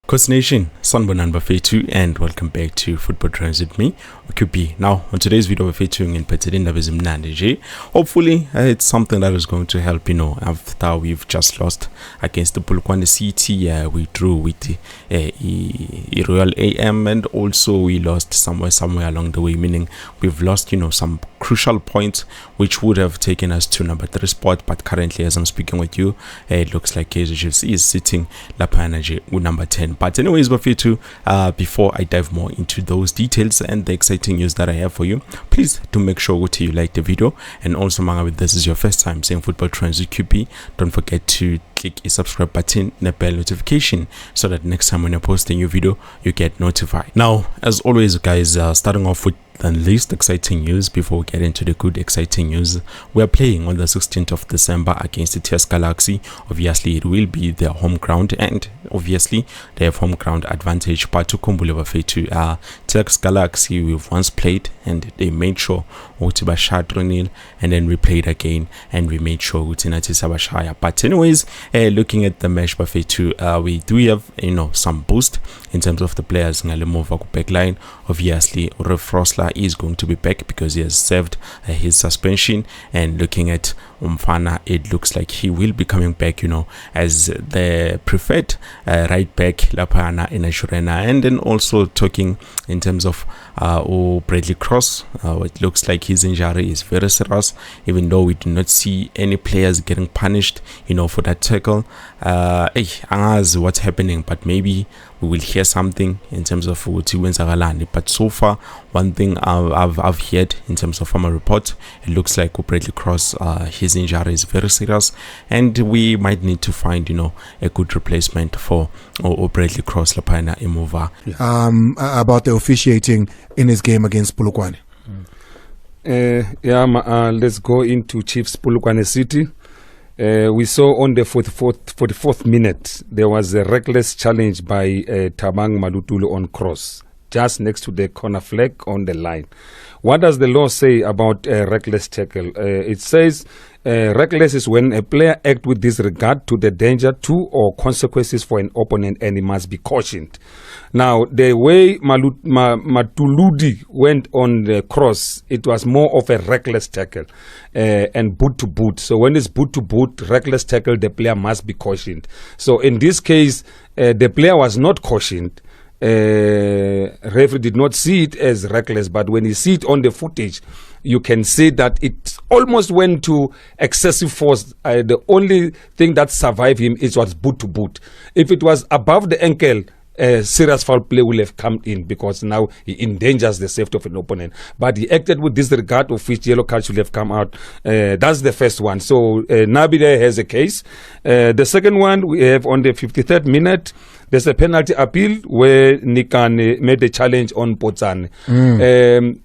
Coast Nation, Sanbonan Bafetu, and welcome back to Football Trends with me, QP. Now, on today's video, we're featuring in Betway Premiership. Hopefully, it's something that is going to help, after we've just lost against the Polokwane City. We drew with the Royal AM, and also we lost somewhere along the way, meaning we've lost, some crucial points which would have taken us to number 3 spot. But currently, as I'm speaking with you, it looks like Kaizer is sitting with number 10. But anyways, before I dive more into those details and the exciting news that I have for you, please do make sure you like the video. And also, if this is your first time seeing Football Trends with QP, don't forget to click the subscribe button and the bell notification so that next time when I post a new video, you get notified. Now, as always, guys, starting off with the least exciting news before we get into the good exciting news. We are playing on the 16th of December against the TS Galaxy. Obviously, it will be their home ground, and obviously they have home ground advantage. But to Kumbule TS Galaxy, we've once played and they made sure Utiba shot 3-0, and then we played again and we made sure Utinati Sabashaya. But anyways, looking at the match we do have some boost in terms of the players. Back line, obviously Frosler is going to be back because he has served his suspension, and looking at Umfana, it looks like he will be coming back as the preferred right back Lapana in Ashurena. And then also talking in terms of Bradley Cross, it looks like his injury is very serious, even though we do not see any players getting punished for that tackle. What's happening, but maybe we will hear something in terms of what he wins. But so far, one thing I've heard in terms of my report, it looks like Bradley Cross, his injury is very serious, and we might need to find a good replacement for Bradley Cross Lapana Imova. About the officiating in his game against Polokwane. Let's go into Chiefs Polokwane City. We saw on the 44th minute there was a reckless challenge by Tabang Malutulu on cross, just next to the corner flag on the line. What does the law say about a reckless tackle? It says reckless is when a player acts with disregard to the danger to or consequences for an opponent, and he must be cautioned. Now, the way Matuludi went on the cross, it was more of a reckless tackle and boot to boot. So when it's boot to boot, reckless tackle, the player must be cautioned. So in this case, the player was not cautioned. Referee did not see it as reckless, but when you see it on the footage, you can see that it almost went to excessive force. The only thing that survived him was boot to boot. If it was above the ankle, serious foul play will have come in, because now he endangers the safety of an opponent. But he acted with disregard, of which yellow card should have come out. That's the first one. So Nabi there has a case. The second one we have on the 53rd minute. There's a penalty appeal where Nikan made a challenge on Potsane.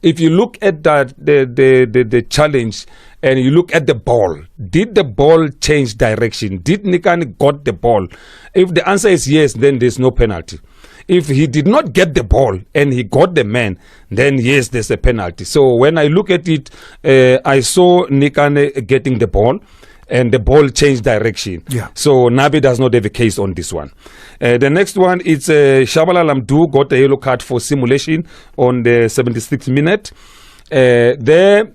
If you look at that, the challenge, and you look at the ball, did the ball change direction? Did Nikan got the ball? If the answer is yes, then there's no penalty. If he did not get the ball and he got the man, then yes, there's a penalty. So when I look at it, I saw Nikan getting the ball, and the ball changed direction. Yeah. So Nabi does not have a case on this one. The next one is Shabala Lamdou got a yellow card for simulation on the 76th minute. There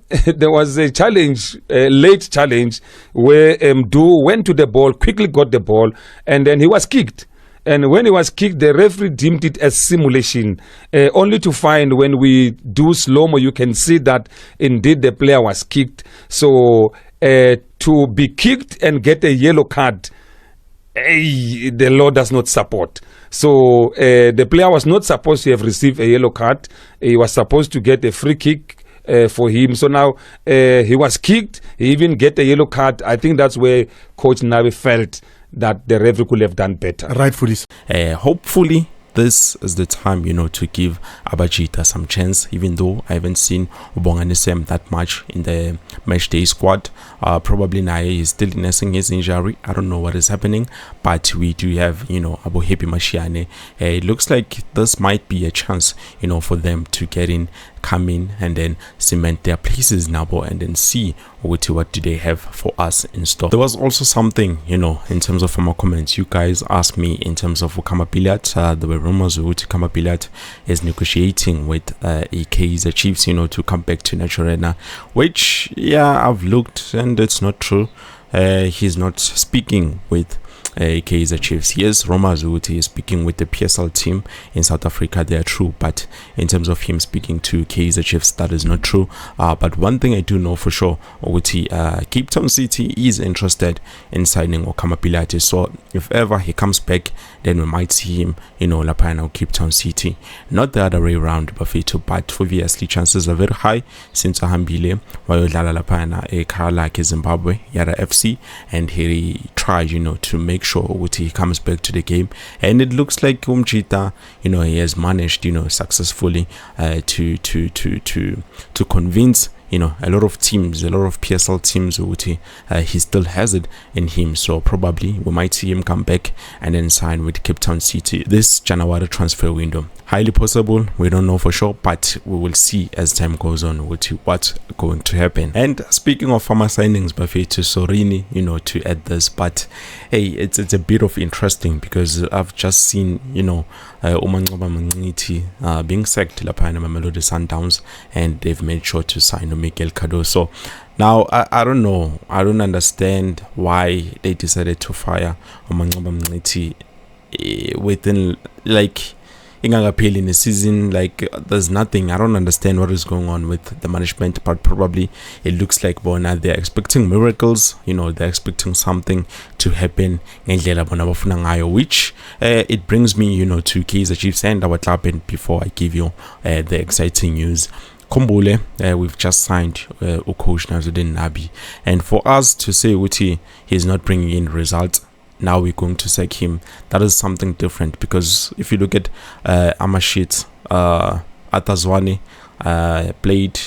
was a challenge, a late challenge, where Mdu went to the ball, quickly got the ball, and then he was kicked. And when he was kicked, the referee deemed it as simulation, only to find when we do slow-mo, you can see that indeed the player was kicked. So to be kicked and get a yellow card, the law does not support. So the player was not supposed to have received a yellow card. He was supposed to get a free kick for him. So now he was kicked. He even get a yellow card. I think that's where Coach Nabi felt that the referee could have done better. Rightfully. Hopefully this is the time, to give Abajita some chance, even though I haven't seen Ubonganisem that much in the match day squad. Probably Naye is still nursing his injury. I don't know what is happening, but we do have, Abu Hepi Mashiane. It looks like this might be a chance, for them to get in, come in, and then cement their places now, and then see what do they have for us in store. There was also something, in terms of my comments, you guys asked me in terms of Khama Bilat. There were rumors that Khama Bilat is negotiating with Kaizer Chiefs, to come back to Nasreddine, which I've looked and it's not true. He's not speaking with Kaizer Chiefs. Yes, Roma Zuti is speaking with the PSL team in South Africa. They are true, but in terms of him speaking to Kaizer Chiefs, that is not true. But one thing I do know for sure, Cape Town City is interested in signing Khama Bilat. So if ever he comes back, then we might see him, Lapana Cape Town City. Not the other way around, Bafeto, but obviously chances are very high since Ahambile, Wayodlala Lapana, Kala Zimbabwe, Yara FC, and he tried, to make sure he comes back to the game. And it looks like Umchita, he has managed, successfully to convince a lot of teams, a lot of PSL teams, he still has it in him. So probably we might see him come back and then sign with Cape Town City this January transfer window. Highly possible, we don't know for sure, but we will see as time goes on what's going to happen. And speaking of farmer signings, Buffet to Sorini, to add this, but hey, it's a bit of interesting because I've just seen, Umanqoba Mngqithi being sacked lapha Mamelodi Sundowns, and they've made sure to sign Miguel Cardoso. Now, I don't know. I don't understand why they decided to fire Umanqoba Mngqithi within, in the season. There's nothing. I don't understand what is going on with the management, but probably it looks like they're expecting miracles. They're expecting something to happen, which it brings me, to Kaizer Chiefs and what happened before I give you the exciting news. Kombule, we've just signed coach Nasreddine Nabi, and for us to say he's not bringing in results, now we're going to sack him, that is something different. Because if you look at Amashit Atazwani played,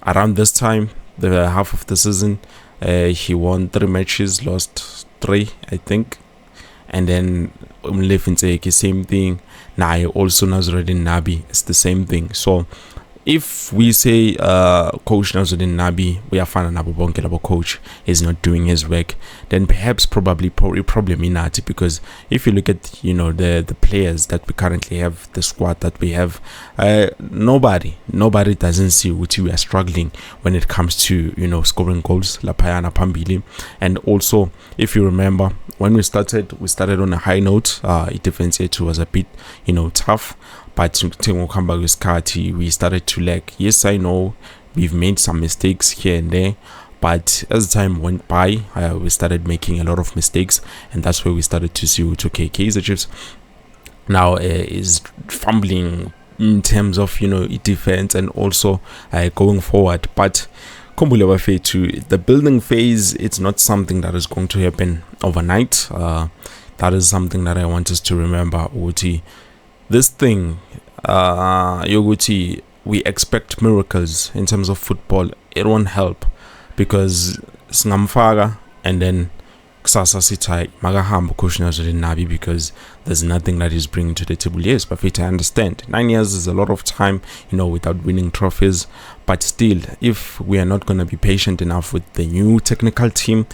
around this time, the half of the season, he won 3 matches, lost 3, I think. And then Umlefinseki, same thing. Now also Nasreddine Nabi, it's the same thing. So if we say coach Nasreddine Nabi, we are fine Nabo Bonkelabo coach is not doing his work, then perhaps probably problem in that. Because if you look at the players that we currently have, the squad that we have, nobody doesn't see what we are struggling when it comes to scoring goals Lapayana Pambili. And also, if you remember, when we started on a high note. Defense was a bit tough, but we started to lag. Yes, I know we've made some mistakes here and there, but as time went by, we started making a lot of mistakes, and that's where we started to see Kaizer Chiefs now is fumbling in terms of defense and also going forward. But to the building phase, it's not something that is going to happen overnight. That is something that I want us to remember. This thing, we expect miracles in terms of football. It won't help because Sngamfaga and then Ksasa Sitai Magaham coach Nasreddine Nabi, because there's nothing that he's bringing to the table. Yes, but I understand 9 years is a lot of time, without winning trophies. But still, if we are not going to be patient enough with the new technical team,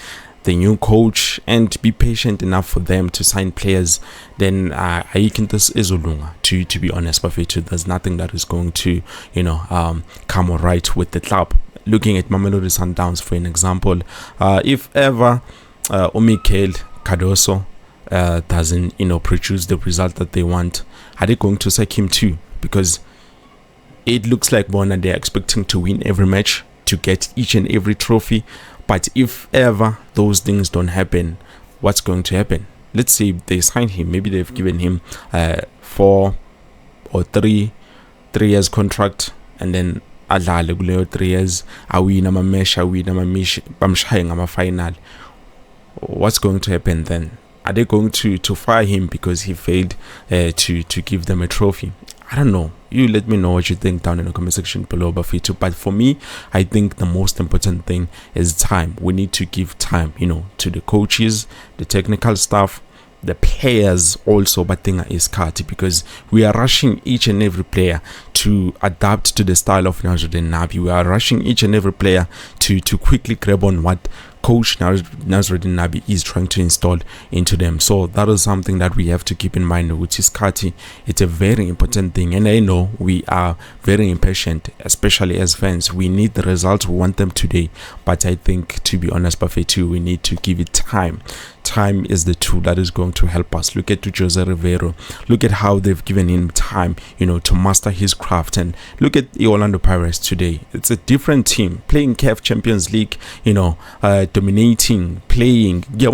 the new coach, and be patient enough for them to sign players, then I think this is Ulunga. To be honest, Buffet, there's nothing that is going to come right with the club. Looking at Mamelodi Sundowns, for an example, if ever Miguel Cardoso doesn't produce the result that they want, are they going to sack him too? Because it looks like they're expecting to win every match, to get each and every trophy. But if ever those things don't happen, what's going to happen? Let's say they sign him, maybe they've given him 4 or 3 years contract, and then adlale kuleyo 3 years, awina amamesh, awina amamish, bamshaye ngama-final. What's going to happen then? Are they going to fire him because he failed to give them a trophy? I don't know. You let me know what you think down in the comment section below, Bafito. But for me, I think the most important thing is time. We need to give time, to the coaches, the technical staff, the players also badinga isikhathi, because we are rushing each and every player to adapt to the style of Nasreddine Nabi. We are rushing each and every player to quickly grab on what Coach Nasreddine Nabi is trying to install into them. So that is something that we have to keep in mind, which is Kati. It's a very important thing, and I know we are very impatient, especially as fans. We need the results, we want them today, but I think, to be honest, Buffet too, we need to give it time. Time is the tool that is going to help us. Look at Jose Rivero. Look at how they've given him time, to master his craft. And look at the Orlando Pirates today. It's a different team playing CAF Champions League, dominating, playing. They're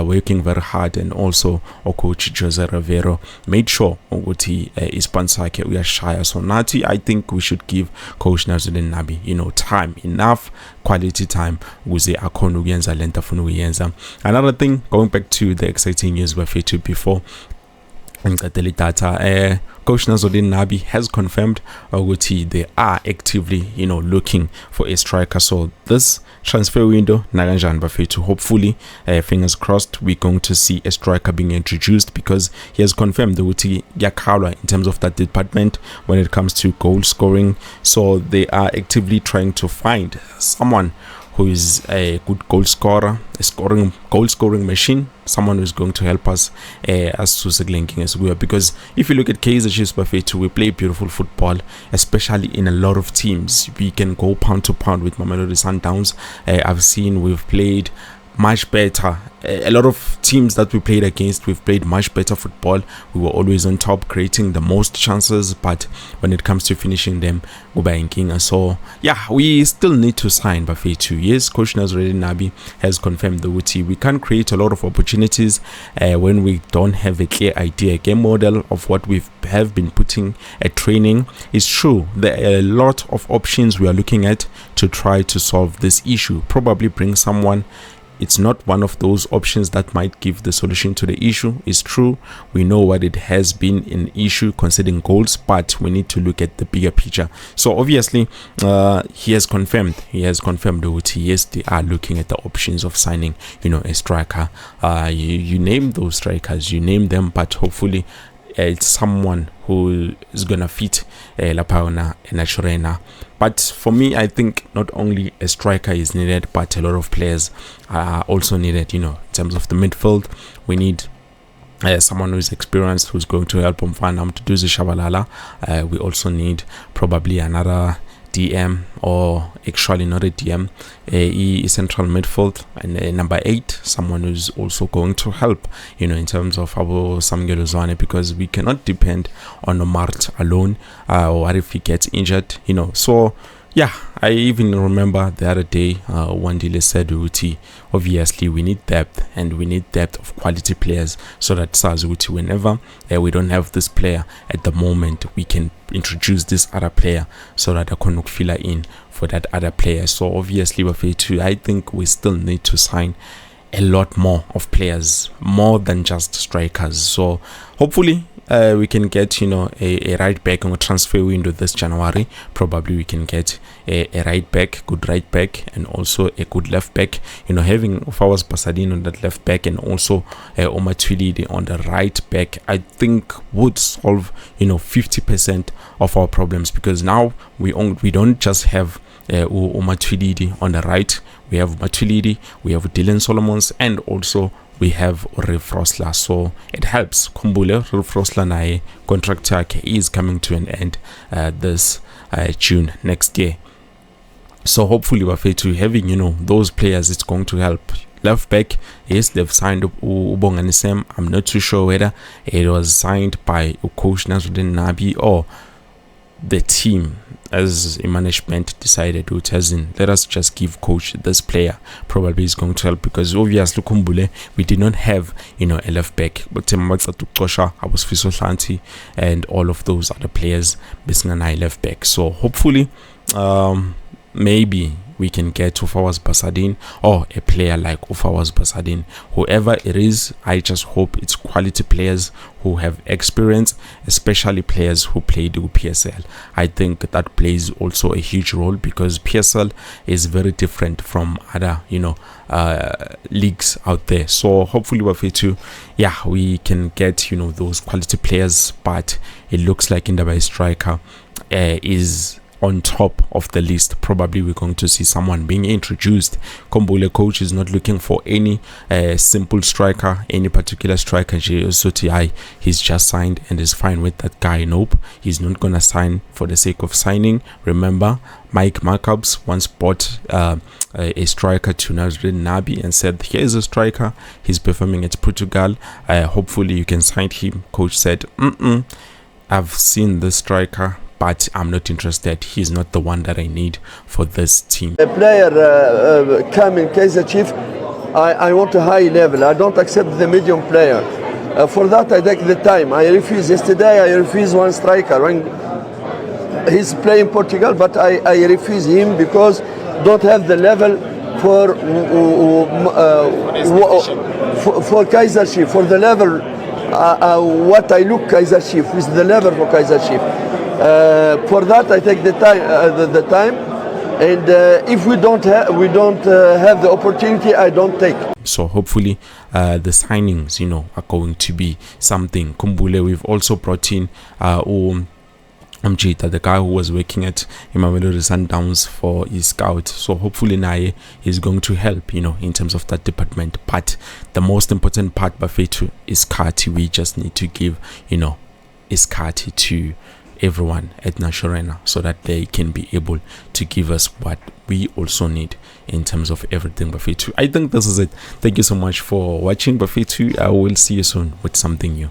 working very hard, and also coach Jose Rivero made sure ukuthi ispansake uyashaya. So Nati, I think we should give Coach Nasreddine Nabi, time, enough quality time ukuze akhona ukuyenza lento afuna ukuyenza. Another thing, going back to the exciting news we're featured before, data, Coach Nasreddine Nabi has confirmed ukuthi they are actively looking for a striker. So this transfer window nakanjani bafethu, hopefully fingers crossed we're going to see a striker being introduced, because he has confirmed ukuthi yakhalwa in terms of that department when it comes to goal scoring. So they are actively trying to find someone who is a good goal scorer, a goal scoring machine, someone who's going to help us as to linking as well. Because if you look at Kaizer Chiefs Buffet, we play beautiful football, especially in a lot of teams. We can go pound to pound with Mamelodi Sundowns. I've seen we've played much better. A lot of teams that we played against, we've played much better football. We were always on top, creating the most chances, but when it comes to finishing them, so yeah, we still need to sign Buffet too. Yes, Coach Nasreddine Nabi has confirmed the Wuti. We can't create a lot of opportunities when we don't have a clear idea, a game model of what we have been putting at training. It's true, there are a lot of options we are looking at to try to solve this issue. Probably bring someone. It's not one of those options that might give the solution to the issue. It's true, we know what it has been an issue considering goals, but we need to look at the bigger picture. So obviously he has confirmed that yes, they are looking at the options of signing a striker. You name those strikers, you name them, but hopefully it's someone who is gonna fit La Paona and Naturena. But for me, I think not only a striker is needed, but a lot of players are also needed. In terms of the midfield, we need someone who is experienced, who's going to help Mfanam to do the Shabalala. We also need probably another DM, or actually not a DM, a central midfield, and number 8, someone who's also going to help in terms of our Samgelozane, because we cannot depend on Omart alone. What if he gets injured, so yeah, I even remember the other day Wandile said Uti, obviously we need depth, and we need depth of quality players, so that Saz Uti, whenever we don't have this player at the moment, we can introduce this other player so that I can fill in for that other player. So obviously I think we still need to sign a lot more of players, more than just strikers. So hopefully we can get a right back on a transfer window this January. Probably we can get a right back, good right back, and also a good left back. Having Fawas Pasadine on that left back, and also Omar Twilidi on the right back, I think would solve 50% of our problems, because now we don't just have Omar Twilidi on the right. We have Matulidi, we have Dylan Solomons, and also we have Riff Rosler. So it helps. Kumbule Riff Rosler nae contract is coming to an end this June next year. So hopefully we're to having those players, it's going to help. Left back, yes, they've signed Ubonganisem. I'm not too sure whether it was signed by Coach Nasreddine Nabi or the team as a management decided to let us just give coach this player. Probably is going to help, because obviously Kumbule, we did not have a left back, but I was Fiso Shanti and all of those other players missing an eye left back. So hopefully maybe we can get Ufawas Basadin or a player like Ufawas Basadin. Whoever it is, I just hope it's quality players who have experience, especially players who played with PSL. I think that plays also a huge role, because PSL is very different from other, leagues out there. So hopefully we can get, those quality players, but it looks like Indaba striker is on top of the list. Probably we're going to see someone being introduced. Kombule coach is not looking for any simple striker, any particular striker. He's just signed and is fine with that guy. Nope, he's not gonna sign for the sake of signing. Remember, Mike Markups once bought a striker to Nasreddine Nabi and said, here's a striker, he's performing at Portugal, hopefully you can sign him. Coach said, I've seen this striker, but I'm not interested. He's not the one that I need for this team. A player coming Kaizer Chief, I want a high level. I don't accept the medium player. For that I take the time. I refuse. Yesterday I refuse one striker when he's playing Portugal, but I refuse him because don't have the level for Kaizer Chief, for the level what I look Kaizer Chief with the level for Kaizer Chief. For that I take the time, and if we don't have the opportunity, I don't take. So hopefully the signings are going to be something. Kumbule, we've also brought in Amjita, the guy who was working at Mamelodi Sundowns for his scout. So hopefully Naye is going to help, in terms of that department. But the most important part, Bafetu, is Kati. We just need to give, is Kati to everyone at Nasreddine, so that they can be able to give us what we also need in terms of everything. Bafetu, I think this is it. Thank you so much for watching. Bafetu, I will see you soon with something new.